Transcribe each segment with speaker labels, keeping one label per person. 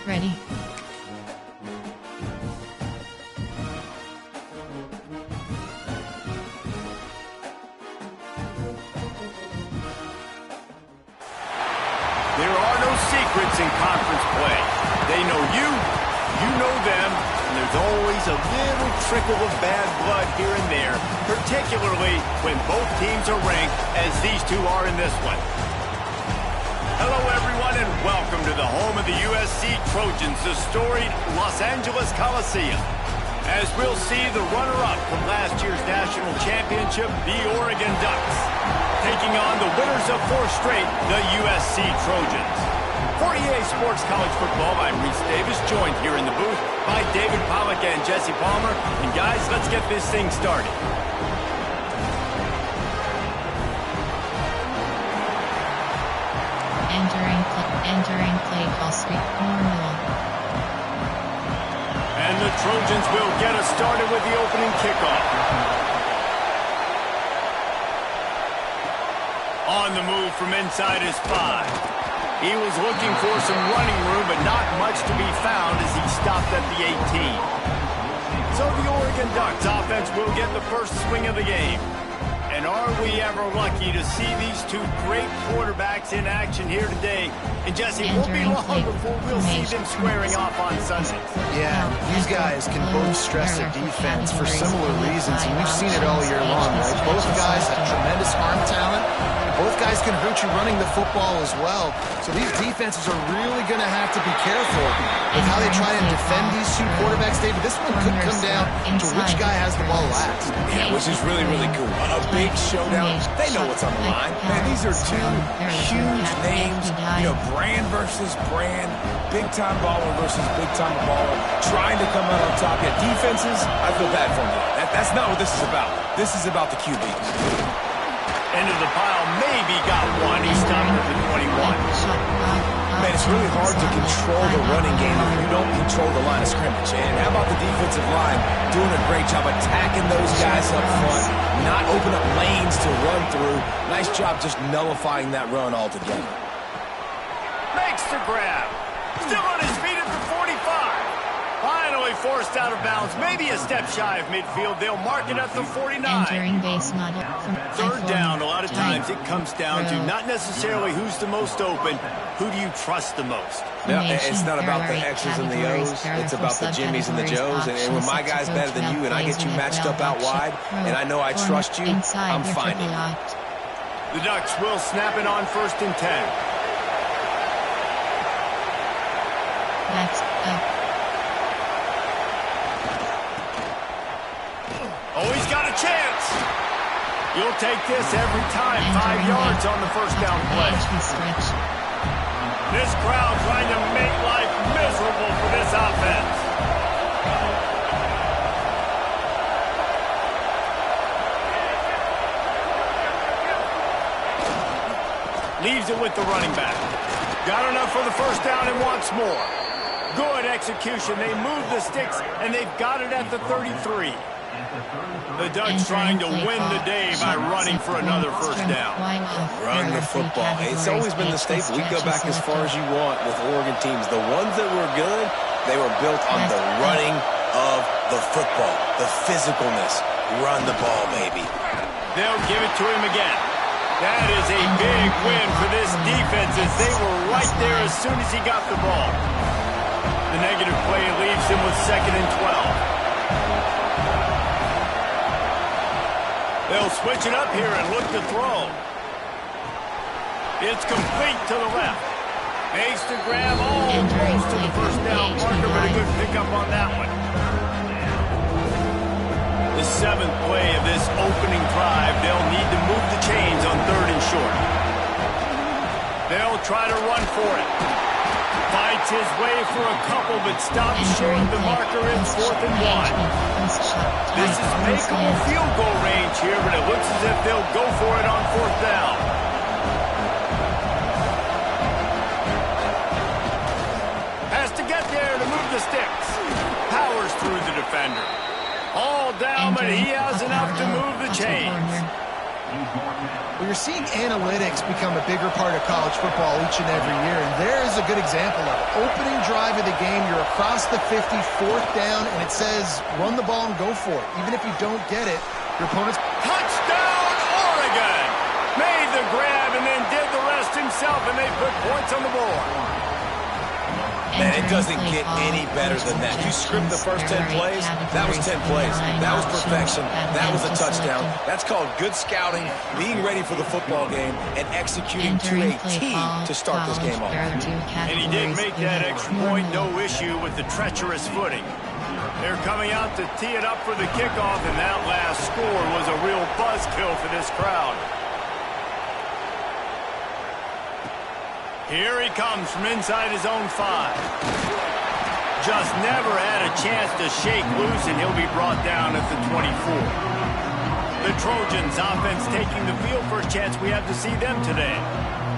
Speaker 1: ready.
Speaker 2: There are no secrets in conference play. They know you, you know them, and there's always a little trickle of bad blood here and there, particularly when both teams are ranked as these two are in this one. Hello, everyone, and welcome to the home of the USC Trojans, the storied Los Angeles Coliseum. As we'll see, the runner-up from last year's national championship, the Oregon Ducks, taking on the winners of 4 straight, the USC Trojans. For EA Sports College Football, I'm Reese Davis, joined here in the booth by David Pollack and Jesse Palmer. And guys, let's get this thing started.
Speaker 1: Entering play call script formula.
Speaker 2: And the Trojans will get us started with the opening kickoff. On the move from inside his 5. He was looking for some running room, but not much to be found as he stopped at the 18. So the Oregon Ducks offense will get the first swing of the game. And are we ever lucky to see these two great quarterbacks in action here today? And Jesse, it won't be long before we'll see them squaring off on Sunday.
Speaker 3: Yeah, these guys can both stress their defense for similar reasons, and we've seen it all year long, right? Both guys have tremendous arm talent. Both guys can hurt you running the football as well. So these defenses are really going to have to be careful with how they try and defend these two quarterbacks, David. This one could come down to which guy has the ball last.
Speaker 4: Yeah, which is really, really cool. A big showdown. They know what's on the line. Man, these are two huge names. You know, brand versus brand. Big-time baller versus big-time baller. Trying to come out on top. Yeah, defenses, I feel bad for them. That's not what this is about. This is about the QBs.
Speaker 2: Into the pile, maybe got one. He stopped at the 21.
Speaker 4: Man, it's really hard to control the running game if you don't control the line of scrimmage. And how about the defensive line doing a great job attacking those guys up front, not open up lanes to run through. Nice job just nullifying that run altogether.
Speaker 2: Makes the grab. Still on his feet at the 45. Finally forced out of bounds, maybe a step shy of midfield. They'll mark it at the 49.
Speaker 1: Entering base model from
Speaker 2: 3rd down, a lot of times it comes down to not necessarily who's the most open, who do you trust the most?
Speaker 4: No, it's not about the X's and the O's. It's about the Jimmies and the Joes. And when my guy's better than you and I get you matched up out wide, and I know I trust you, I'm finding you.
Speaker 2: The Ducks will snap it on 1st and 10.
Speaker 1: That's up.
Speaker 2: Oh, he's got a chance. You'll take this every time. 5 yards on the 1st down play. This crowd trying to make life miserable for this offense. Leaves it with the running back. Got enough for the 1st down and wants more. Good execution. They move the sticks, and they've got it at the 33. The Ducks trying to win the day by running for another 1st down.
Speaker 4: Run the football. It's always been the staple. We go back as far as you want with Oregon teams. The ones that were good, they were built on the running of the football, the physicalness. Run the ball, baby.
Speaker 2: They'll give it to him again. That is a big win for this defense as they were right there as soon as he got the ball. The negative play leaves him with 2nd and 12. They'll switch it up here and look to throw. It's complete to the left. Makes the grab almost to the 1st down marker, but a good pickup on that one. The 7th play of this opening drive, they'll need to move the chains on 3rd and short. They'll try to run for it. Fights his way for a couple, but stops short of the marker in 4th and 1. This is makeable field goal range here, but it looks as if they'll go for it on 4th down. Has to get there to move the sticks. Powers through the defender. All down, but he has enough to move the chains.
Speaker 3: Well, you're seeing analytics become a bigger part of college football each and every year, and there is a good example of it. Opening drive of the game, you're across the 50, 4th down, and it says run the ball and go for it. Even if you don't get it, your opponent's...
Speaker 2: Touchdown, Oregon! Made the grab and then did the rest himself, and they put points on the board.
Speaker 4: Man, it doesn't get any better than that. You script the first 10 plays, that was 10 plays. That was perfection. That was a touchdown. That's called good scouting, being ready for the football game, and executing to a T to start this game off.
Speaker 2: And he did make that extra point, no issue with the treacherous footing. They're coming out to tee it up for the kickoff, and that last score was a real buzzkill for this crowd. Here he comes from inside his own 5. Just never had a chance to shake loose, and he'll be brought down at the 24. The Trojans offense taking the field. First chance we have to see them today.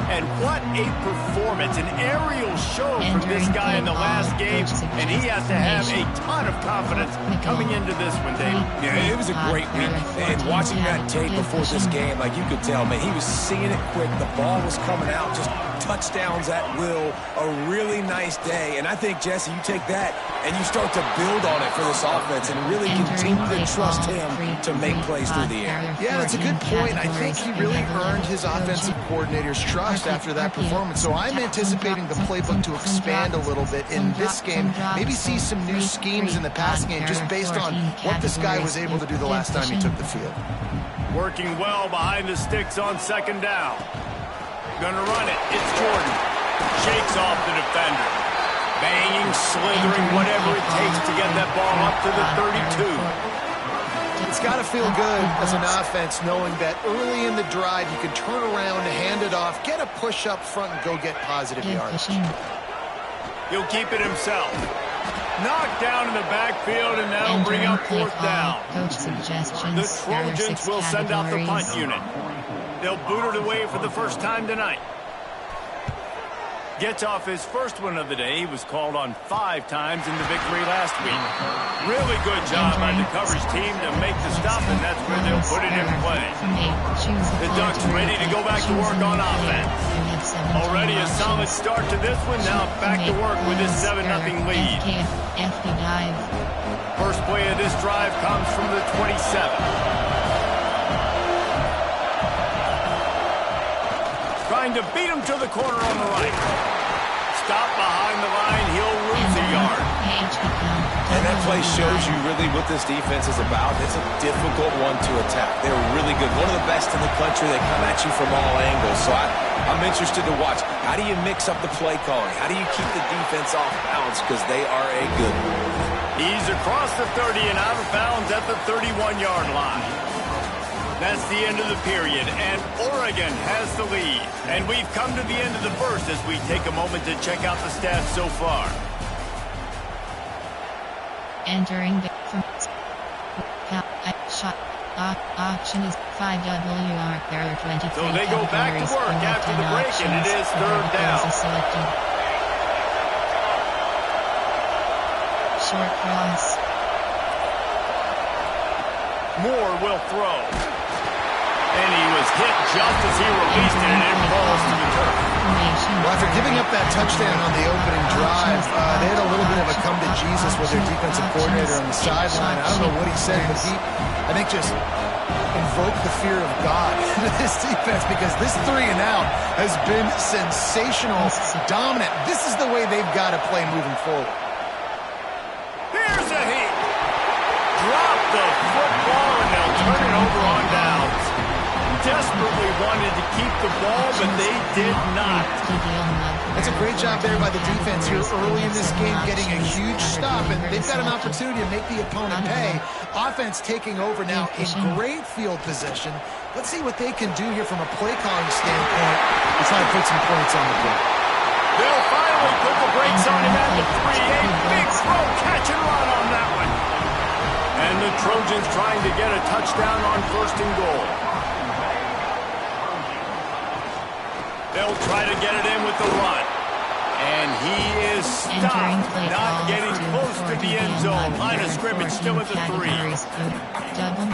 Speaker 2: And what a performance, an aerial show from this guy in the last game, and he has to have a ton of confidence coming into this one, Dave.
Speaker 4: Yeah, it was a great week, and watching that tape before this game, like you could tell, man, he was seeing it quick. The ball was coming out, just touchdowns at will, a really nice day. And I think, Jesse, you take that and you start to build on it for this offense and really continue to trust him to make plays through the air.
Speaker 3: Yeah, that's a good point. I think he really earned his offensive coordinator's trust after that performance. So I'm anticipating the playbook to expand a little bit in this game. Maybe see some new schemes in the passing game just based on what this guy was able to do the last time he took the field.
Speaker 2: Working well behind the sticks on 2nd down. Gonna run it. It's Jordan. Shakes off the defender. Banging, slithering, whatever it takes to get that ball up to the 32.
Speaker 3: It's got to feel good as an offense knowing that early in the drive you can turn around, hand it off, get a push up front, and go get positive yards.
Speaker 2: He'll keep it himself. Knocked down in the backfield, and that'll bring up 4th down. The Trojans will send out the punt unit. They'll boot it away for the first time tonight. Gets off his first one of the day. He was called on 5 times in the victory last week. Really good job by the coverage team to make the stop, and that's where they'll put it in play. The Ducks ready to go back to work on offense. Already a solid start to this one. Now back to work with this 7-0 lead. First play of this drive comes from the 27. Trying to beat him to the corner on the right. Stop behind the line. He'll lose a yard.
Speaker 4: And that play shows you really what this defense is about. It's a difficult one to attack. They're really good. One of the best in the country. They come at you from all angles. So I'm interested to watch. How do you mix up the play calling? How do you keep the defense off balance? Because they are a good one.
Speaker 2: He's across the 30 and out of bounds at the 31-yard line. That's the end of the period, and Oregon has the lead. And we've come to the end of the first as we take a moment to check out the stats so far.
Speaker 1: Entering the shot option is 5WR. There are 23
Speaker 2: So they go back to work after the break, and it is 3rd down.
Speaker 1: Short cross.
Speaker 2: Moore will throw. And he was hit just as he released it, and it falls to the turf.
Speaker 3: Well, after giving up that touchdown on the opening drive, they had a little bit of a come to Jesus with their defensive coordinator on the sideline. I don't know what he said, but he, I think, just invoked the fear of God into this defense because this 3 and out has been sensational, dominant. This is the way they've got to play moving forward.
Speaker 2: Here's a heat. Drop the football, and they'll turn it over on downs. Desperately wanted to keep the ball, but they did not.
Speaker 3: It's a great job there by the defense here early in this game, getting a huge stop, and they've got an opportunity to make the opponent pay. Offense taking over now in great field position. Let's see what they can do here from a play calling standpoint to try to put some points on the board.
Speaker 2: They'll finally put the brakes on him at the 3. A big throw, catch and run on that one. And the Trojans trying to get a touchdown on 1st and goal. They'll try to get it in with the run. And he is stopped, not getting close to the end zone. Line of scrimmage still at the 3.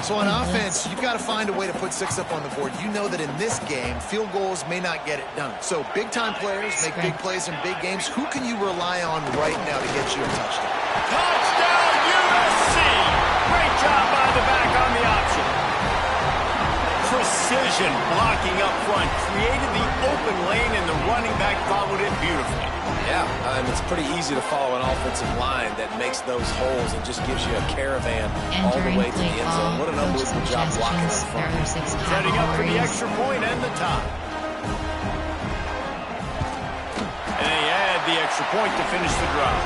Speaker 3: So on offense, you've got to find a way to put 6 up on the board. You know that in this game, field goals may not get it done. So big-time players make big plays in big games. Who can you rely on right now to get you a touchdown?
Speaker 2: Touchdown, USC! Great job by the back on the option. Precision blocking up front created the open lane, and the running back followed it beautifully.
Speaker 4: Yeah, and it's pretty easy to follow an offensive line that makes those holes and just gives you a caravan all the way to the end zone. What an unbelievable job blocking up front.
Speaker 2: Setting up for the extra point and the tie. And they add the extra point to finish the drive.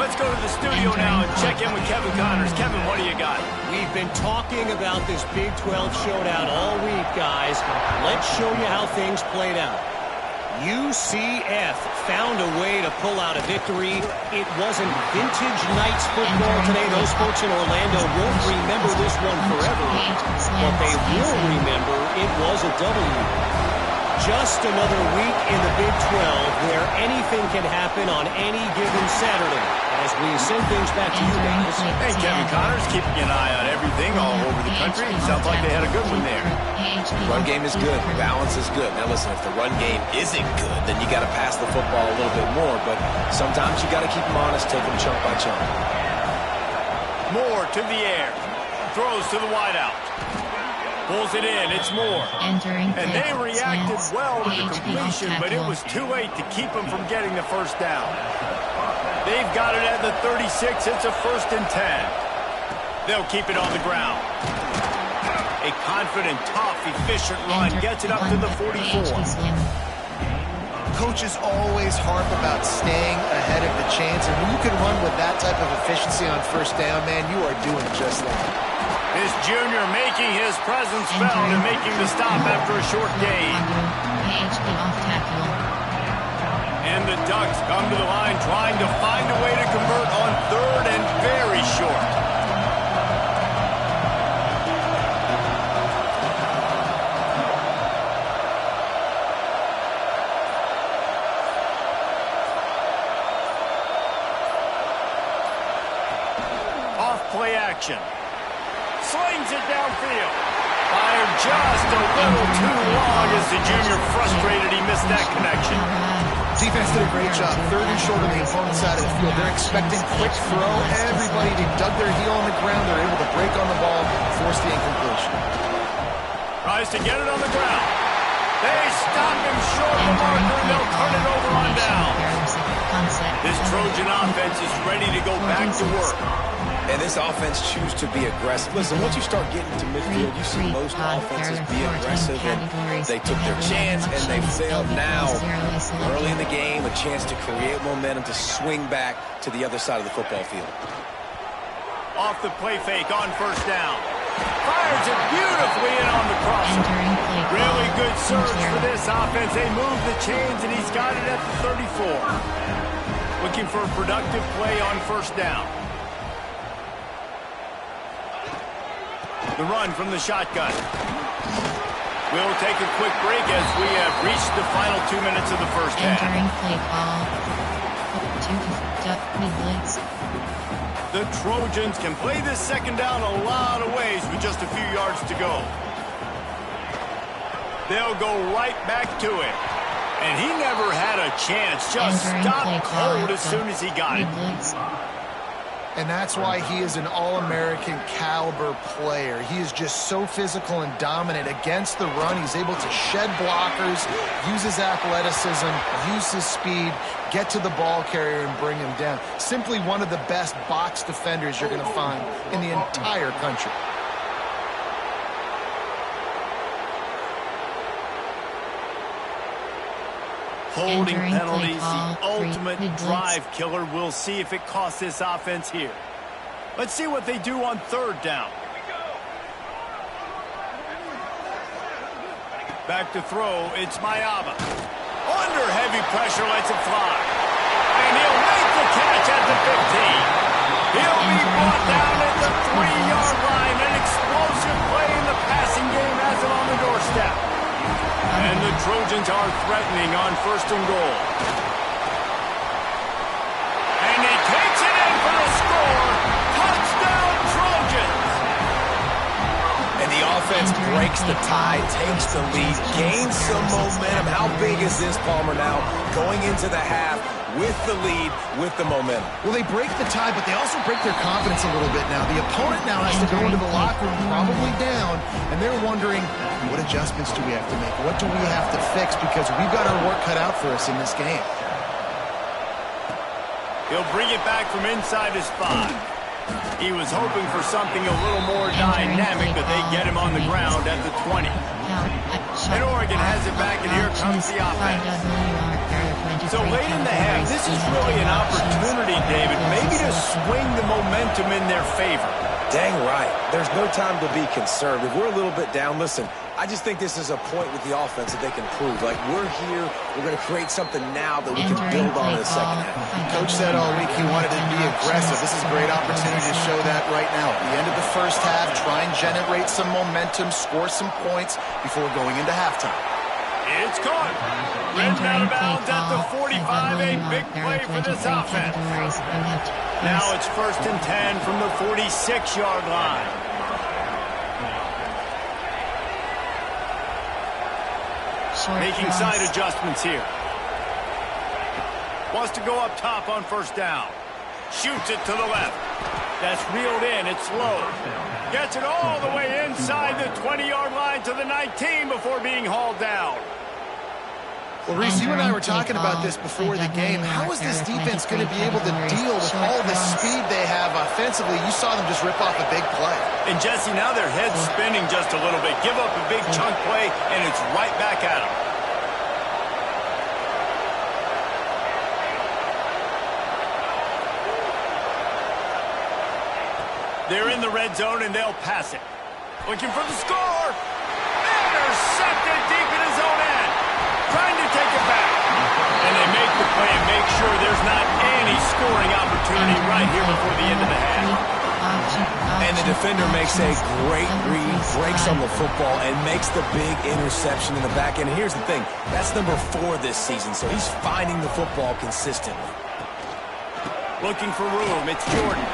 Speaker 2: Let's go to the studio now and check in with Kevin Connors. Kevin, what do you got?
Speaker 5: We've been talking about this Big 12 showdown all week, guys. Let's show you how things played out. UCF found a way to pull out a victory. It wasn't vintage Knights football today. Those folks in Orlando won't remember this one forever, but they will remember it was a W. Just another week in the Big 12 where anything can happen on any given Saturday. As we send things back to you guys.
Speaker 2: Hey, Kevin Connors, keeping an eye on everything all over the country. Sounds like they had a good one there.
Speaker 4: Run game is good. Balance is good. Now, listen, if the run game isn't good, then you got to pass the football a little bit more. But sometimes you got to keep them honest, take them chunk by chunk.
Speaker 2: Moore to the air. Throws to the wideout. Pulls it in. It's Moore. And they reacted well to the completion, but it was too late to keep them from getting the first down. They've got it at the 36. It's a 1st and 10. They'll keep it on the ground. A confident, tough, efficient run gets it up to the 44.
Speaker 3: Coaches always harp about staying ahead of the chains, and when you can run with that type of efficiency on 1st down, man, you are doing just that.
Speaker 2: This junior making his presence felt and making the stop after a short gain. And the Ducks come to the line trying to find a way to convert on 3rd and very short. Off play action. Slings it downfield. Fired just a little too long as the junior frustrated he missed that connection.
Speaker 3: Defense did a great job. 3rd and short on the opponent's side of the field. They're expecting quick throw. Everybody, they dug their heel on the ground. They're able to break on the ball, force the incompletion.
Speaker 2: Tries to get it on the ground. They stop him short of the marker, and they'll turn it over on down. This Trojan offense is ready to go back to work.
Speaker 4: And this offense chooses to be aggressive. Listen, once you start getting to midfield, you see most offenses be aggressive, and they took their chance, and they failed now. Early in the game, a chance to create momentum to swing back to the other side of the football field.
Speaker 2: Off the play fake on 1st down. Fires it beautifully in on the crosser. Really good surge for this offense. They move the chains, and he's got it at the 34. Looking for a productive play on 1st down. The run from the shotgun. We'll take a quick break as we have reached the final 2 minutes of the first half. The Trojans can play this 2nd down a lot of ways with just a few yards to go. They'll go right back to it. And he never had a chance. Just stopped cold as soon as he got it.
Speaker 3: And that's why he is an All-American caliber player. He is just so physical and dominant against the run. He's able to shed blockers, use his athleticism, use his speed, get to the ball carrier and bring him down. Simply one of the best box defenders you're going to find in the entire country.
Speaker 2: Holding penalties, the ultimate drive killer. We'll see if it costs this offense here. Let's see what they do on 3rd down. Back to throw, it's Mayaba. Under heavy pressure, lets it fly. And he'll make the catch at the 15. He'll be brought down at the 3-yard line. An explosive play in the passing game has it on the doorstep. And the Trojans are threatening on 1st and goal.
Speaker 4: offense breaks the tie, takes the lead, gains some momentum. How big is this, Palmer, now going into the half with the lead, with the momentum?
Speaker 3: Well, they break the tie, but they also break their confidence a little bit now. The opponent now has to go into the locker room probably down, and they're wondering, what adjustments do we have to make? What do we have to fix? Because we've got our work cut out for us in this game.
Speaker 2: He'll bring it back from inside his 5. He was hoping for something a little more dynamic, but they get him on the ground at the 20. And Oregon has it back, and here comes the offense. So late in the half, this is really an opportunity, David, maybe to swing the momentum in their favor.
Speaker 4: Dang right. There's no time to be conservative. We're a little bit down. Listen, I just think this is a point with the offense that they can prove. Like, we're here, we're going to create something now that we can build on in the second half.
Speaker 3: Coach said all week he wanted to be aggressive. This is a great opportunity to show that right now. At the end of the first half, try and generate some momentum, score some points before going into halftime.
Speaker 2: It's caught. Ridden out of bounds at the 45. A big play for this offense. Now it's 1st and 10 from the 46-yard line. Making side adjustments here. Wants to go up top on 1st down. Shoots it to the left. That's reeled in. It's low. Gets it all the way inside the 20-yard line to the 19 before being hauled down.
Speaker 3: Well, Reese, you and I were talking about this before the game. How is this defense going to be able to deal with all the speed they have offensively? You saw them just rip off a big play.
Speaker 2: And, Jesse, now their head's spinning just a little bit. Give up a big chunk play, and it's right back at them. They're in the red zone, and they'll pass it. Looking for the score. Intercepted deep in his own end. Trying to take it back. And they make the play and make sure there's not any scoring opportunity right here before the end of the half.
Speaker 4: And the defender makes a great read, breaks on the football, and makes the big interception in the back end. And here's the thing. That's number 4 this season, so he's finding the football consistently.
Speaker 2: Looking for room. It's Jordan.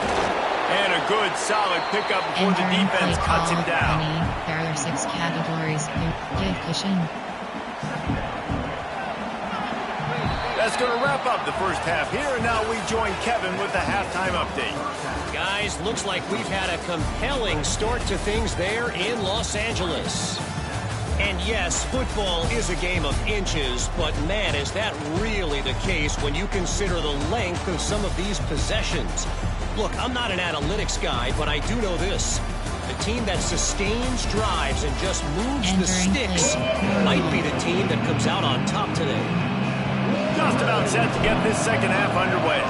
Speaker 2: And a good, solid pickup before the defense cuts him down.
Speaker 1: There are 6 categories. Give cushion.
Speaker 2: That's going to wrap up the first half here, and now we join Kevin with the halftime update.
Speaker 5: Guys, looks like we've had a compelling start to things there in Los Angeles. And yes, football is a game of inches, but man, is that really the case when you consider the length of some of these possessions. Look, I'm not an analytics guy, but I do know this. The team that sustains drives and just moves the sticks might be the team that comes out on top today.
Speaker 2: Just about set to get this second half underway.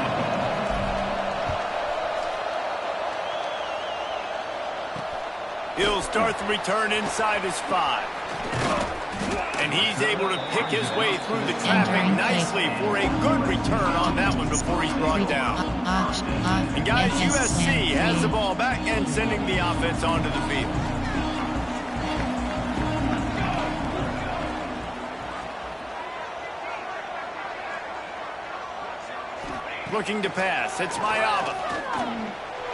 Speaker 2: He'll start the return inside his 5. And he's able to pick his way through the traffic nicely for a good return on that one before he's brought down. And guys, USC has the ball back and sending the offense onto the field. Looking to pass. It's Mayava.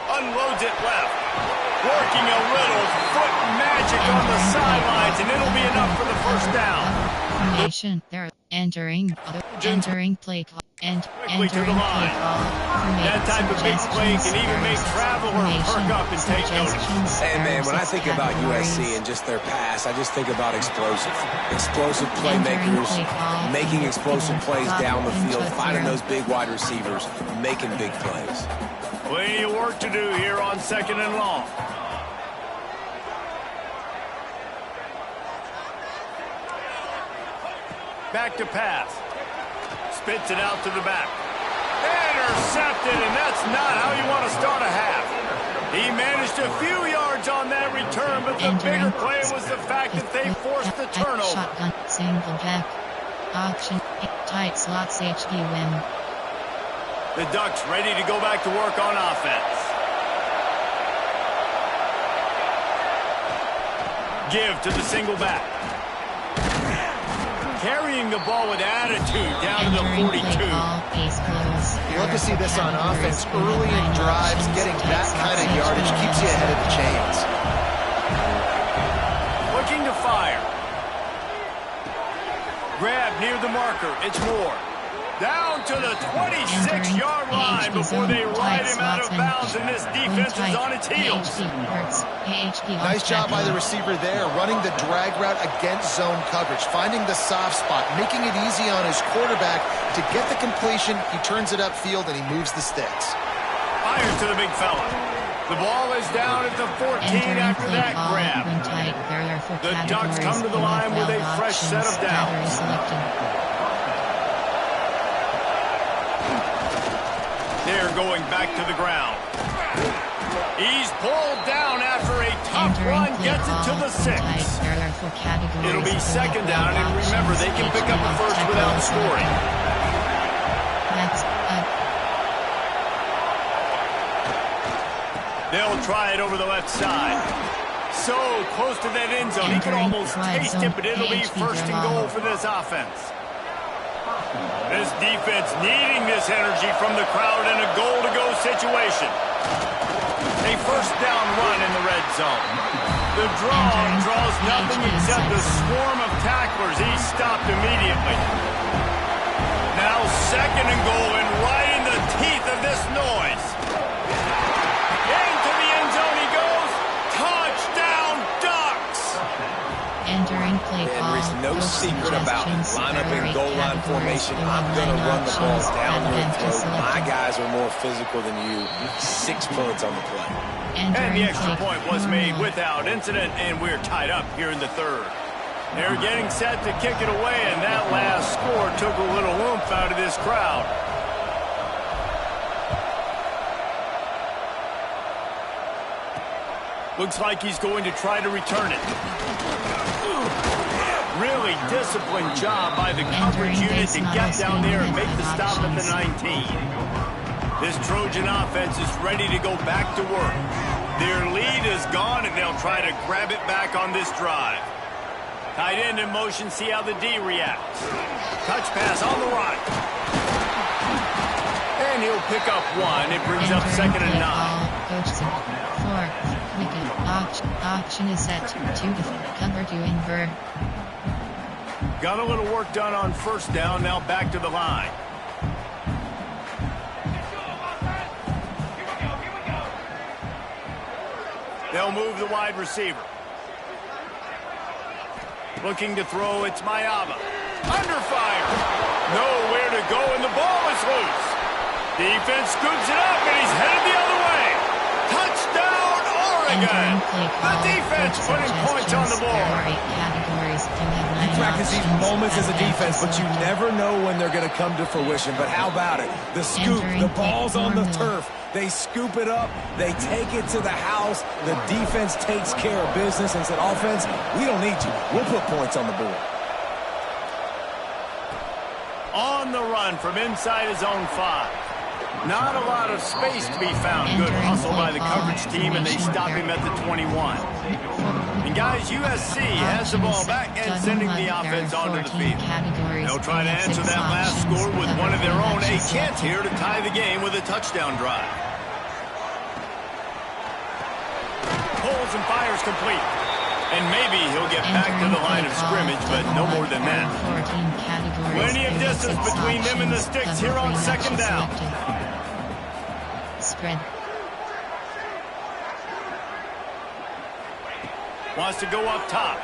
Speaker 2: Unloads it left. Working a little foot magic on the sidelines, and it'll be enough for the 1st down.
Speaker 1: Formation. They're entering play call. And
Speaker 2: quickly to the line. That type of big play can even make travelers perk up and take notice.
Speaker 4: And man, when I think about USC and just their pass, I just think about explosive playmakers, making explosive plays down the field, finding those big wide receivers, making big plays.
Speaker 2: Plenty of work to do here on 2nd and long. Back to pass. Spits it out to the back. Intercepted, and that's not how you want to start a half. He managed a few yards on that return, but the bigger play was the fact that they forced the turnover.
Speaker 1: Shotgun, single back. Option, tight slots HD win.
Speaker 2: The Ducks ready to go back to work on offense. Give to the single back. Carrying the ball with attitude down to the 42.
Speaker 3: You love to see this on offense. Early in drives, getting that kind of yardage keeps you ahead of the chains.
Speaker 2: fire. Grab near the marker. It's Moore. Down to the 26-yard line before they ride him out of bounds, and this defense is on its heels.
Speaker 3: Nice job by the receiver there, running the drag route against zone coverage, finding the soft spot, making it easy on his quarterback to get the completion. He turns it upfield, and he moves the sticks.
Speaker 2: Fires to the big fella. The ball is down at the 14 after that grab. The Ducks come to the line with a fresh set of downs. They're going back to the ground. He's pulled down after a tough run, gets it to the 6. It'll be second down, and remember, they can pick up a first without scoring. They'll try it over the left side. So close to that end zone, he can almost taste it, but it'll be first and goal for this offense. This defense needing this energy from the crowd in a goal-to-go situation. A first down run in the red zone. The draws nothing except the swarm of tacklers. He's stopped immediately. Now second and goal, and right in the teeth of this noise. Into the end zone he goes. Touchdown, Ducks!
Speaker 1: Entering play call.
Speaker 4: There's no secret about line up in goal line formation. I'm going to run the ball down your throat. My guys are more physical than you. 6 points on the play.
Speaker 2: And the extra point was made without incident, and we're tied up here in the third. They're getting set to kick it away, and that last score took a little oomph out of this crowd. Looks like he's going to try to return it. Really disciplined job by the coverage unit to get down there and make the stop at the 19. This Trojan offense is ready to go back to work. Their lead is gone, and they'll try to grab it back on this drive. Tight end in motion, see how the D reacts. Touch pass on the right. And he'll pick up one. It brings up second and 9.
Speaker 1: Option is set to cover to invert.
Speaker 2: Got a little work done on first down, now back to the line. They'll move the wide receiver. Looking to throw, it's Mayaba. Under fire. Nowhere to go, and the ball is loose. Defense scoops it up, and he's headed the other way. Touchdown, Oregon. The defense putting points on the board.
Speaker 4: You practice these moments as a defense, but you never know when they're going to come to fruition. But how about it? The scoop, the ball's on the turf. They scoop it up. They take it to the house. The defense takes care of business and said, offense, we don't need you. We'll put points on the board.
Speaker 2: On the run from inside his own 5. Not a lot of space to be found. Good hustle by the coverage team, and they stop him at the 21. And guys, USC has the ball back and sending the offense onto the field. They'll try to answer that last score with one of their own. A chance here to tie the game with a touchdown drive. Pulls and fires complete. And maybe he'll get back to the line of scrimmage, but no more than that. Plenty of distance between them and the sticks here on second down.
Speaker 1: Spread.
Speaker 2: Wants to go up top.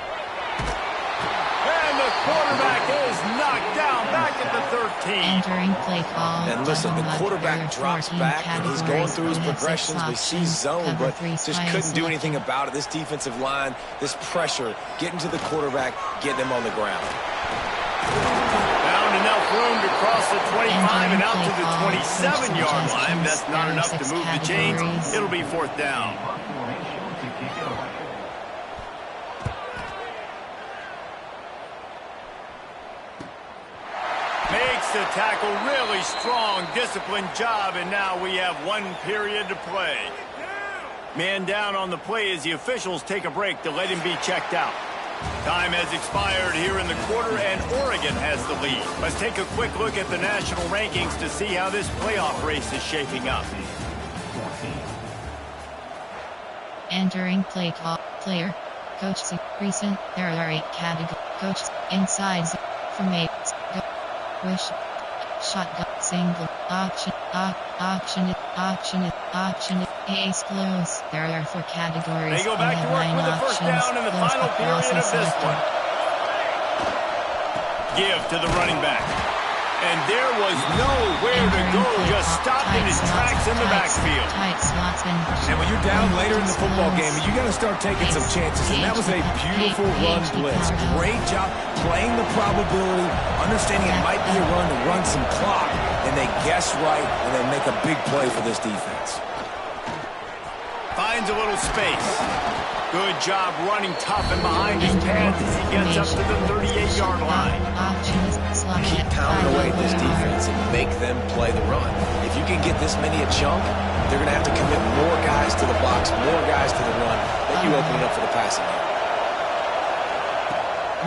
Speaker 2: And the quarterback is knocked down back at the 13.
Speaker 1: Entering play call.
Speaker 4: And listen, the quarterback drops back and he's going through his progressions. We see zone, but just couldn't do anything about it. This defensive line, this pressure, getting to the quarterback, getting him on the ground.
Speaker 2: Found enough room to cross the 25 and out to the 27-yard line. That's not enough to move the chains. It'll be fourth down. Makes the tackle, really strong, disciplined job, and now we have 1 period to play. Man down on the play as the officials take a break to let him be checked out. Time has expired here in the quarter, and Oregon has the lead. Let's take a quick look at the national rankings to see how this playoff race is shaping up.
Speaker 1: Entering play call. Player. Coach recent. There are 8 categories. Coach inside formates. Wish. Shotgun. Single. Auction. Ace close. There are 4 categories.
Speaker 2: They go back to work with the first down in the final period of this one. Give to the running back. And there was nowhere to go, just stopped in his tracks in the backfield.
Speaker 4: And when you're down later in the football game, you got to start taking some chances. And that was a beautiful run blitz. Great job playing the probability, understanding it might be a run to run some clock. And they guess right, and they make a big play for this defense.
Speaker 2: Finds a little space. Good job running tough and behind his pads as he gets up to the 38-yard line.
Speaker 4: Keep pounding away at this defense and make them play the run. If you can get this many a chunk, they're going to have to commit more guys to the box, more guys to the run. Then you open it up for the passing game.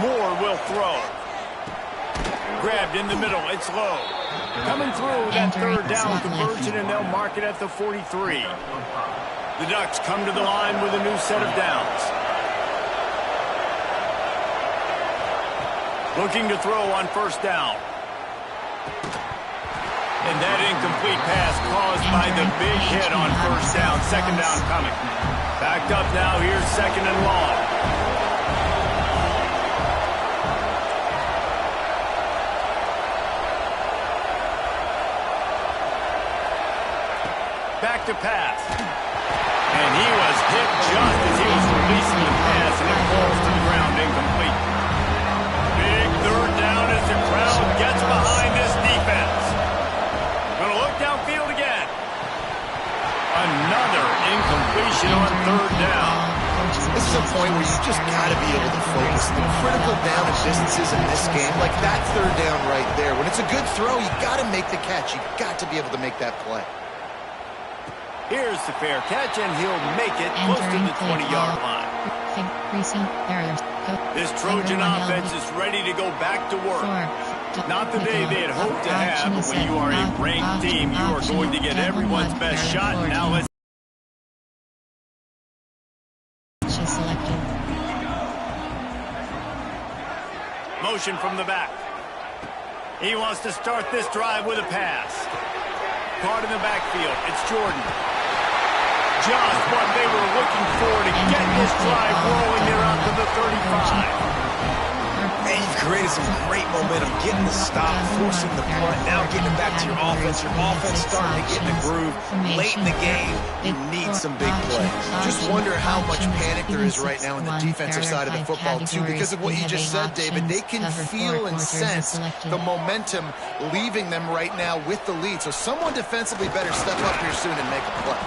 Speaker 2: Moore will throw. Grabbed in the middle. It's low. Coming through that third down conversion, and they'll mark it at the 43. The Ducks come to the line with a new set of downs. Looking to throw on first down. And that incomplete pass caused by the big hit on first down. Second down coming. Backed up now. Here's second and long. Back to pass. And he was hit just as he was releasing the pass, and it falls to the ground incomplete. Big third down as the crowd gets behind this defense. Going to look downfield again. Another incompletion on third down.
Speaker 3: This is a point where you just got to be able to focus. The critical down and distances in this game, like that third down right there. When it's a good throw, you got to make the catch. You got to be able to make that play.
Speaker 2: Here's the fair catch, and he'll make it close to the 20-yard line. This Trojan offense is ready to go back to work. Not the day they had hoped to have, but when you are a ranked team, you are going to get everyone's best shot. Now let's motion from the back. He wants to start this drive with a pass. Caught in the backfield. It's Jordan. Just what they were looking for to get this drive rolling there out to the 35.
Speaker 4: And you've created some great momentum, getting the stop, forcing the punt, now getting it back to your offense. Your offense starting to get in the groove. Late in the game, you need some big plays.
Speaker 3: Just wonder how much panic there is right now on the defensive side of the football, too, because of what you just said, David. They can feel and sense the momentum leaving them right now with the lead. So someone defensively better step up here soon and make a play.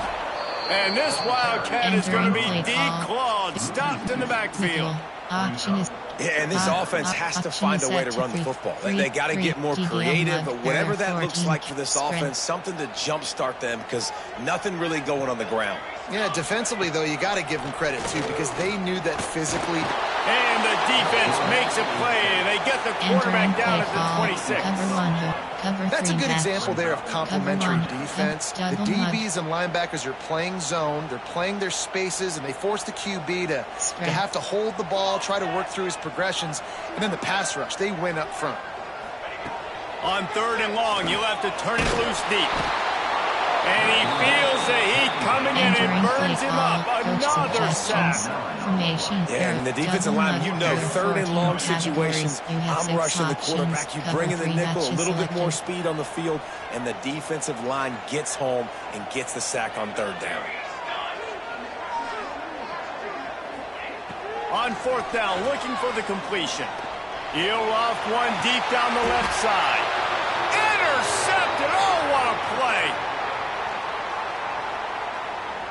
Speaker 2: And this Wildcat is going to be declawed, stopped in the backfield.
Speaker 4: Yeah, and this offense has to find a way to run the football. They got to get more creative, but whatever that looks like for this offense, something to jumpstart them, because nothing really going on the ground.
Speaker 3: Yeah, defensively, though, you got to give them credit, too, because they knew that physically.
Speaker 2: And the defense makes a play, and they get the quarterback down at the 26.
Speaker 3: That's a good example there of complementary defense. The DBs and linebackers are playing zone, they're playing their spaces, and they force the QB to have to hold the ball, try to work through his progressions, and then the pass rush, they win up front.
Speaker 2: On third and long, you'll have to turn it loose deep. And he feels the heat coming in and burns him up. Another sack.
Speaker 4: Yeah, and the defensive line, you know, third and long situations, I'm rushing the quarterback. You bring in the nickel, a little bit more speed on the field, and the defensive line gets home and gets the sack on third down.
Speaker 2: On fourth down, looking for the completion. He'll off one deep down the left side. Intercepted. Oh, what a play.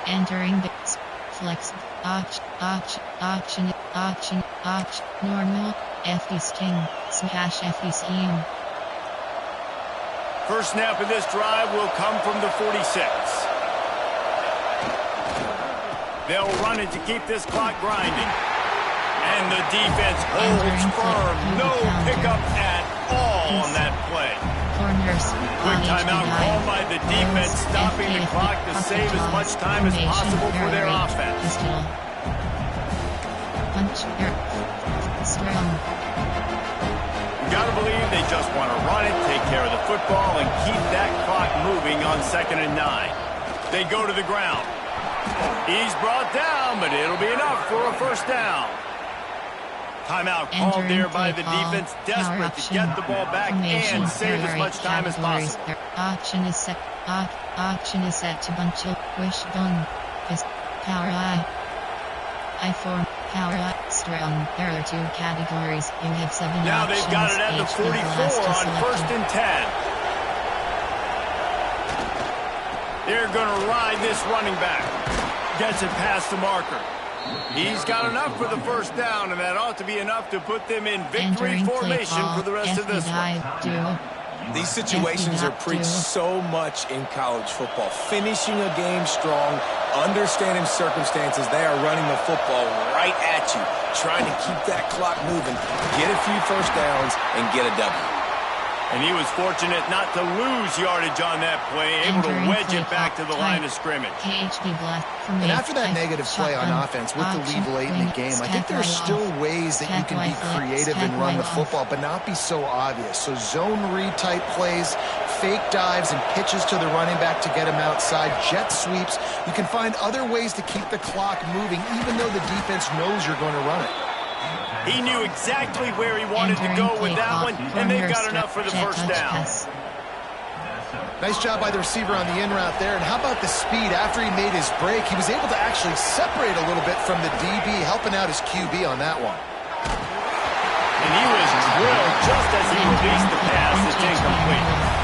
Speaker 1: Entering the flex auction normal FD sting smash FD scheme.
Speaker 2: First snap of this drive will come from the 46. They'll run it to keep this clock grinding. And the defense holds firm. No pickup at all on that play. Quick timeout called by the defense, stopping the clock to save as much time as possible for their offense.
Speaker 1: punch. Strong.
Speaker 2: You gotta believe they just want to run it, take care of the football, and keep that clock moving on 2nd and 9. They go to the ground. He's brought down, but it'll be enough for a first down. Timeout called there by the defense, desperate to get the ball back and save as much time as possible.
Speaker 1: Auction is set. Auction is set to bunch. Wishbone. Power I. I4. Power I. Strong. There are 2 categories. You have 7
Speaker 2: now
Speaker 1: options.
Speaker 2: They've got it at the 44 on 1st and 10. They're going to ride this running back. Gets it past the marker. He's got enough for the first down, and that ought to be enough to put them in victory formation for the rest of this one.
Speaker 4: These situations are preached so much in college football. Finishing a game strong, understanding circumstances. They are running the football right at you, trying to keep that clock moving, get a few first downs, and get a W.
Speaker 2: And he was fortunate not to lose yardage on that play, able to wedge it back to the line of scrimmage.
Speaker 3: And after that negative play on offense with the lead late in the game, I think there are still ways that you can be creative and run the football, but not be so obvious. So zone read type plays, fake dives and pitches to the running back to get him outside, jet sweeps. You can find other ways to keep the clock moving, even though the defense knows you're going to run it.
Speaker 2: He knew exactly where he wanted to go with that one, and they've got enough for the first down.
Speaker 3: Nice job by the receiver on the in route there. And how about the speed? After he made his break, he was able to actually separate a little bit from the DB, helping out his QB on that one.
Speaker 2: And he was drilled just as he released the pass. It's incomplete.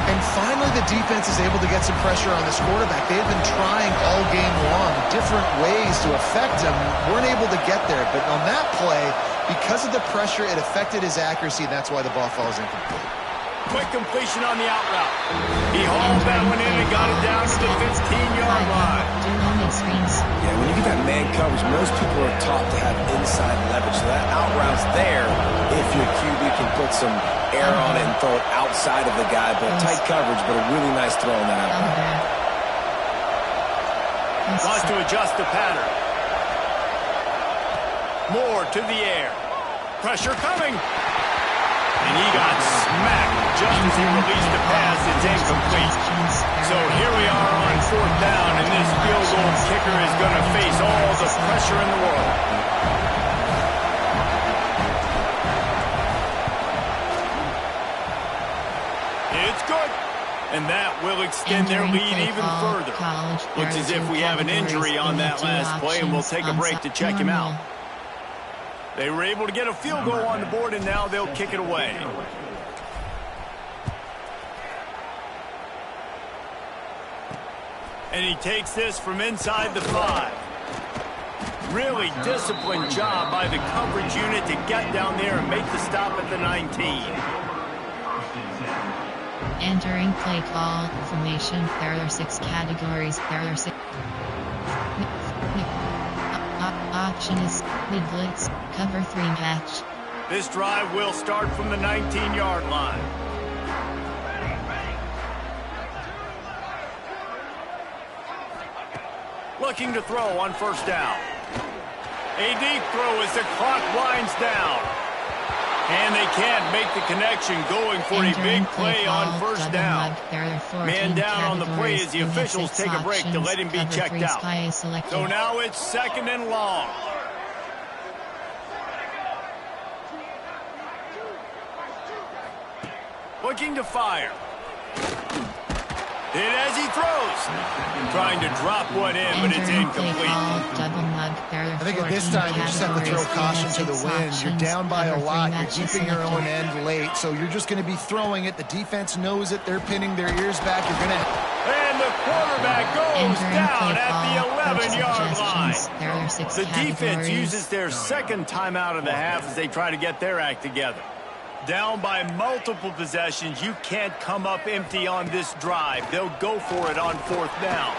Speaker 3: And finally, the defense is able to get some pressure on this quarterback. They've been trying all game long different ways to affect him. Weren't able to get there. But on that play, because of the pressure, it affected his accuracy, and that's why the ball falls incomplete.
Speaker 2: Quick completion on the out route. He hauled that one in and got it down to the 15-yard line.
Speaker 4: Yeah, when you get that man coverage, most people are taught to have inside leverage. So that out route's there if your QB can put some air on it and throw it outside of the guy. But tight coverage, but a really nice throw on that out route.
Speaker 2: Wants to adjust the pattern. Moore to the air. Pressure coming. And he got smacked just as he released the pass. It's incomplete. So here we are on 4th down, and this field goal kicker is going to face all the pressure in the world. It's good. And that will extend their lead even further. Looks as if we have an injury on that last play, and we'll take a break to check him out. They were able to get a field goal on the board, and now they'll kick it away. And he takes this from inside the 5. Really disciplined job by the coverage unit to get down there and make the stop at the 19.
Speaker 1: Entering play call formation. There are 6 categories. There are 6. Option is mid blitz, cover 3 match.
Speaker 2: This drive will start from the 19-yard line. Looking to throw on 1st down. A deep throw as the clock winds down. And they can't make the connection, going for a big play on 1st down. Man down on the play as the officials take a break to let him be checked out. So now it's 2nd and long. Looking to fire. Hit as he throws. Trying to drop one in, but it's incomplete.
Speaker 3: I think at this time, you just have to throw caution to the wind. You're down by a lot. You're keeping your own end late, so you're just going to be throwing it. The defense knows it. They're pinning their ears back. You're going to...
Speaker 2: And the quarterback goes down at the 11-yard line. The defense uses their 2nd timeout of the half as they try to get their act together. Down by multiple possessions, you can't come up empty on this drive. They'll go for it on 4th down.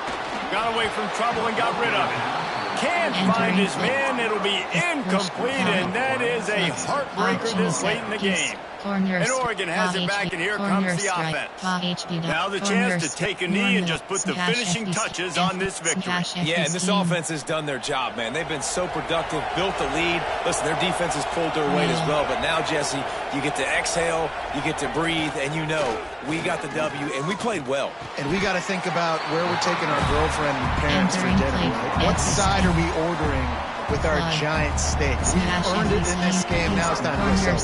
Speaker 2: Got away from trouble and got rid of it. Can't find his man. It'll be incomplete, and that is a heartbreaker this late in the game. And Oregon has it back, and here comes the offense. Now the chance to take a knee and just put the finishing touches on this victory.
Speaker 4: Yeah, and this offense has done their job, man. They've been so productive, built the lead. Listen, their defense has pulled their weight as well. But now, Jesse, you get to exhale, you get to breathe, and you know we got the W, and we played well.
Speaker 3: And we got to think about where we're taking our girlfriend and parents for dinner. Right? What side are we ordering with our giant steaks? We earned it in this game. Now it's time to go.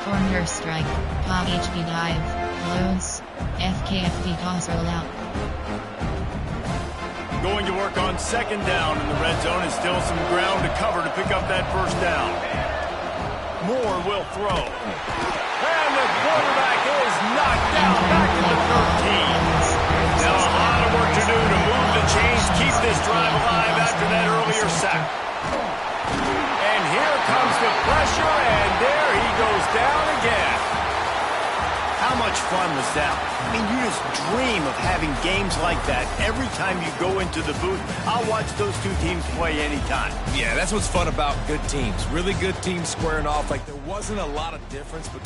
Speaker 1: Corner strike. HP dive. Close. FKFD toss roll out.
Speaker 2: Going to work on second down in the red zone, and still some ground to cover to pick up that first down. Moore will throw. And the quarterback is knocked down back to the 13. Now a lot of work to do to move the chains, keep this drive alive after that earlier sack. And here comes the pressure, and there he goes down again. How much fun was that? I mean, you just dream of having games like that every time you go into the booth. I'll watch those two teams play anytime.
Speaker 4: Yeah, that's what's fun about good teams. Really good teams squaring off. Like, there wasn't a lot of difference between